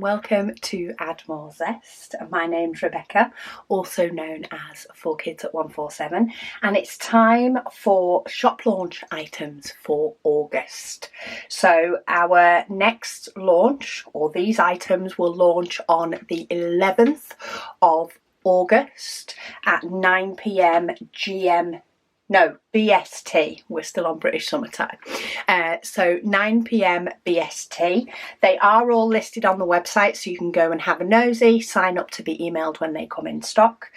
welcome to Add More Zest. My name's Rebecca, also known as 4Kids at 147, and it's time for shop launch items for August. So our next launch, or these items, will launch on the 11th of August at 9 p.m. BST. We're still on British summertime. So 9 p.m. BST. They are all listed on the website, so you can go and have a nosy, sign up to be emailed when they come in stock.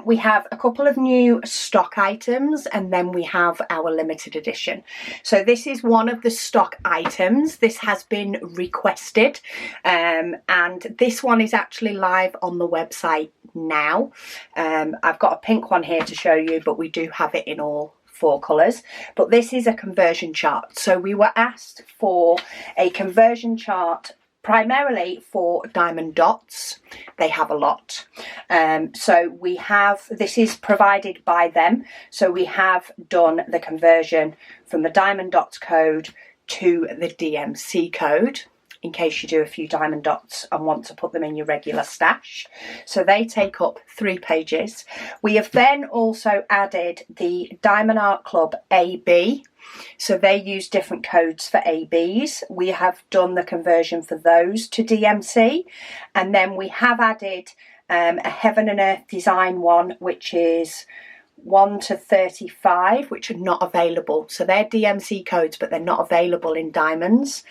We have a couple of new stock items, and then we have our limited edition. So this is one of the stock items. This has been requested, and this one is actually live on the website now. I've got a pink one here to show you, but we do have it in all 4 colours. But this is a conversion chart. So we were asked for a conversion chart primarily for diamond dots. They have a lot. So we have, this is provided by them. So we have done the conversion from the diamond dots code to the DMC code, in case you do a few diamond dots and want to put them in your regular stash. So they take up 3 pages. We have then also added the Diamond Art Club AB. So they use different codes for ABs. We have done the conversion for those to DMC. And then we have added a Heaven and Earth design one, which is 1 to 35, which are not available. So they're DMC codes, but they're not available in diamonds.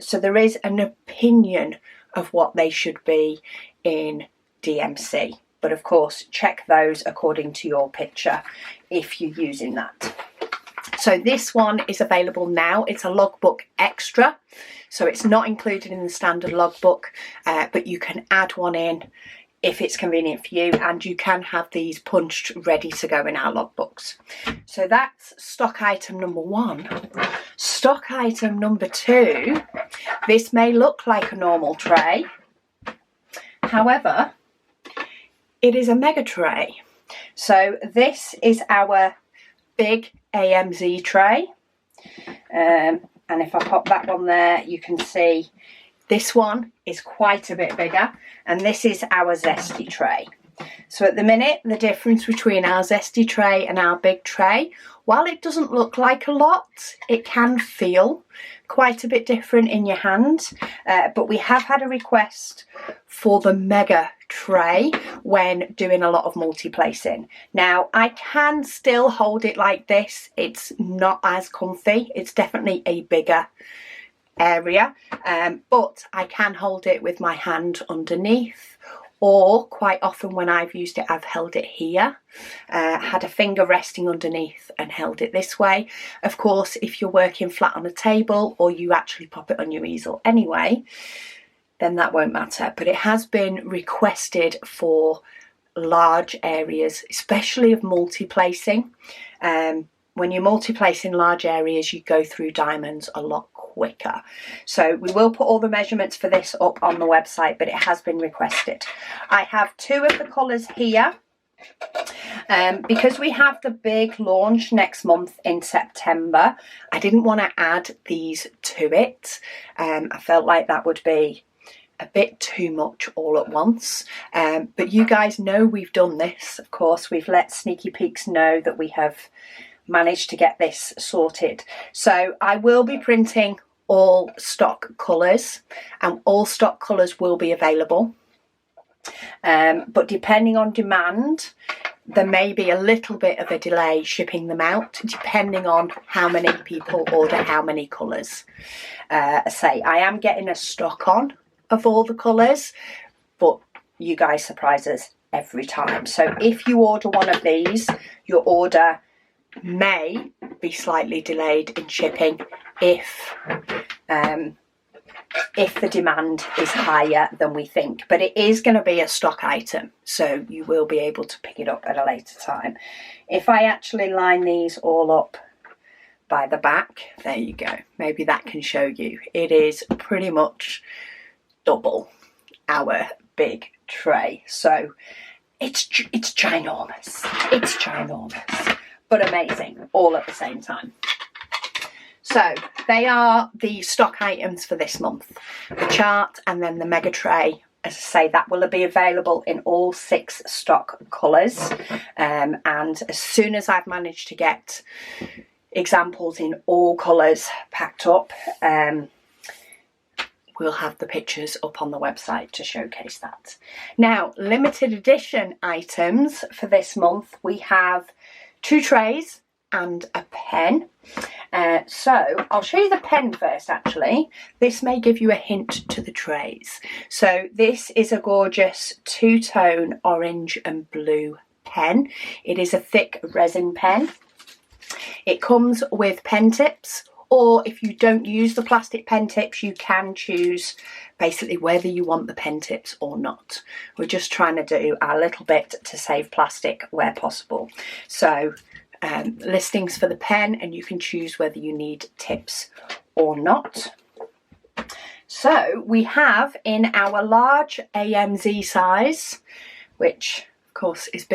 So there is an opinion of what they should be in DMC. But of course, check those according to your picture if you're using that. So this one is available now. It's a logbook extra. So it's not included in the standard logbook, but you can add one in if it's convenient for you, and you can have these punched ready to go in our logbooks. So that's stock item number 1. Stock item number 2, this may look like a normal tray, however it is a mega tray. So this is our big AMZ tray, and if I pop that one there, you can see this one is quite a bit bigger, and this is our Zesty tray. So at the minute, the difference between our Zesty tray and our big tray, while it doesn't look like a lot, it can feel quite a bit different in your hand. But we have had a request for the mega tray when doing a lot of multi-placing. Now, I can still hold it like this. It's not as comfy. It's definitely a bigger area, but I can hold it with my hand underneath, or quite often when I've used it, I've held it here, had a finger resting underneath and held it this way. Of course, if you're working flat on a table, or you actually pop it on your easel anyway, then that won't matter. But it has been requested for large areas, especially of multi-placing. When you multi-place in large areas, you go through diamonds a lot quicker. So we will put all the measurements for this up on the website, but it has been requested. I have 2 of the colours here. Because we have the big launch next month in September, I didn't want to add these to it. I felt like that would be a bit too much all at once, but you guys know we've done this. Of course, we've let Sneaky Peeks know that we have managed to get this sorted. So I will be printing all stock colours, and all stock colours will be available, but depending on demand, there may be a little bit of a delay shipping them out, depending on how many people order how many colours. I am getting a stock on of all the colours, but you guys surprise us every time. So if you order one of these, your order may be slightly delayed in shipping if the demand is higher than we think. But it is going to be a stock item, so you will be able to pick it up at a later time. If I actually line these all up by the back, there you go. Maybe that can show you. It is pretty much double our big tray. So it's ginormous. It's ginormous, but amazing all at the same time. So So they are the stock items for this month. The chart and then the mega tray. As I say, that will be available in all 6 stock colours. And as soon as I've managed to get examples in all colours packed up, we'll have the pictures up on the website to showcase that. Now, limited edition items for this month, we have 2 trays and a pen. So I'll show you the pen first actually. This may give you a hint to the trays. So this is a gorgeous 2-tone orange and blue pen. It is a thick resin pen. It comes with pen tips, or if you don't use the plastic pen tips, you can choose basically whether you want the pen tips or not. We're just trying to do our little bit to save plastic where possible. So listings for the pen, and you can choose whether you need tips or not. So we have in our large AMZ size, which of course is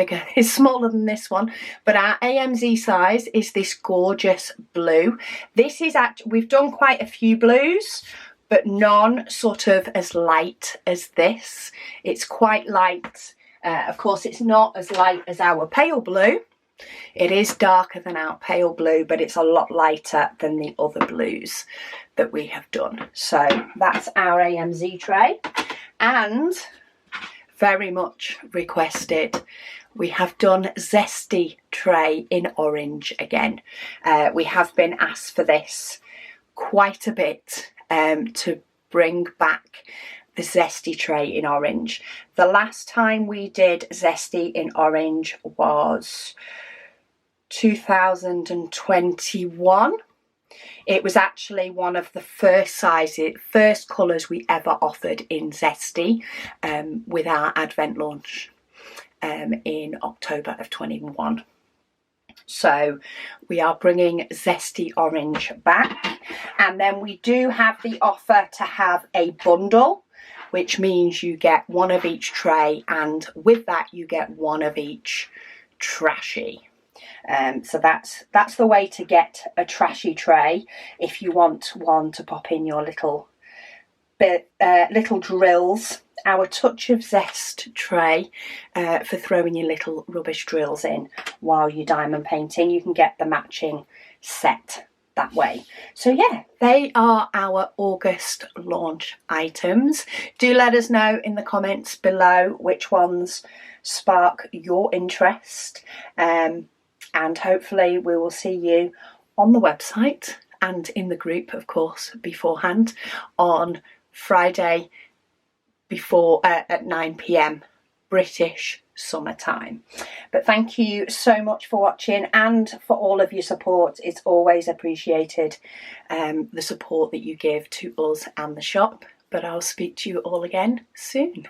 smaller than this one, but our AMZ size is this gorgeous blue. This is we've done quite a few blues, but none sort of as light as this. It's quite light. Of course, it's not as light as our pale blue. It is darker than our pale blue, but it's a lot lighter than the other blues that we have done. So that's our AMZ tray. And very much requested, we have done Zesty tray in orange again. We have been asked for this quite a bit to bring back the Zesty tray in orange. The last time we did Zesty in orange was 2021. It was actually one of the first colours we ever offered in Zesty with our Advent launch in October of 21. So we are bringing Zesty orange back, and then we do have the offer to have a bundle, which means you get one of each tray, and with that you get one of each trashy. So that's the way to get a trashy tray if you want one to pop in your little drills. Our Touch of Zest tray for throwing your little rubbish drills in while you're diamond painting. You can get the matching set that way. So yeah, they are our August launch items. Do let us know in the comments below which ones spark your interest. And hopefully we will see you on the website and in the group, of course, beforehand on Friday at 9 p.m. British summertime. But thank you so much for watching and for all of your support. It's always appreciated, the support that you give to us and the shop. But I'll speak to you all again soon.